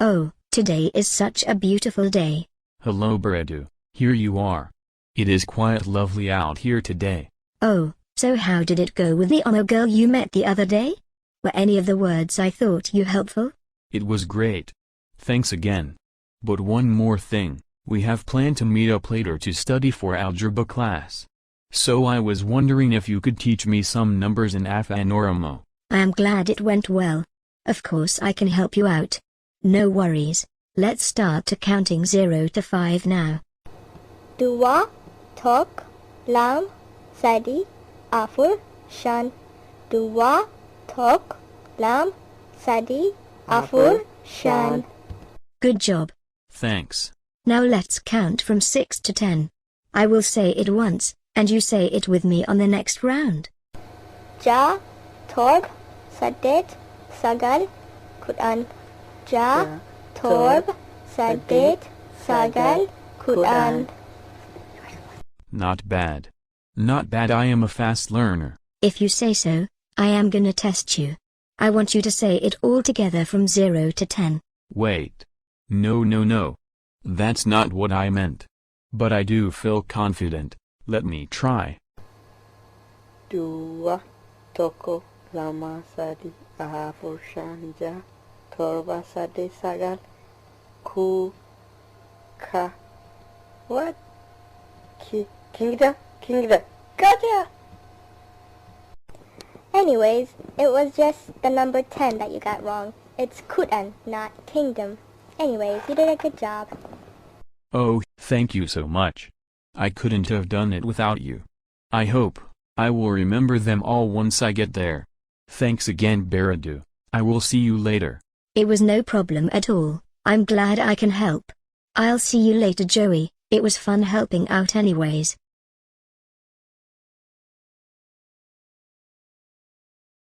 Oh, today is such a beautiful day. Hello Beredu, here you are. It is quite lovely out here today. Oh, so how did it go with the Oromo girl you met the other day? Were any of the words I thought you helpful? It was great. Thanks again. But one more thing, we have planned to meet up later to study for algebra class. So I was wondering if you could teach me some numbers in Afan Oromo. I am glad it went well. Of course I can help you out. No worries. Let's start to counting 0 to 5 now. Dua, tok, lam, sadi, afur, shan. Dua, tok, lam, sadi, afur, shan. Good job. Thanks. Now let's count from 6 to 10. I will say it once, and you say it with me on the next round. Ja, torb, sadet, sagal, kudan. Ja, torb, sadet, sagal, kudan. Not bad. Not bad, I am a fast learner. If you say so, I am gonna test you. I want you to say it all together from 0 to 10. Wait. No. That's not what I meant. But I do feel confident. Let me try. Dua, toko, lama, sadi, ahafur, shanja, torba, sade, sagal, ku, ka. What? Kingda? Gotcha! Anyways, it was just the number 10 that you got wrong. It's kudan, not kingdom. Anyways, you did a good job. Oh, thank you so much. I couldn't have done it without you. I hope I will remember them all once I get there. Thanks again Beredu. I will see you later. It was no problem at all. I'm glad I can help. I'll see you later Joey. It was fun helping out anyways.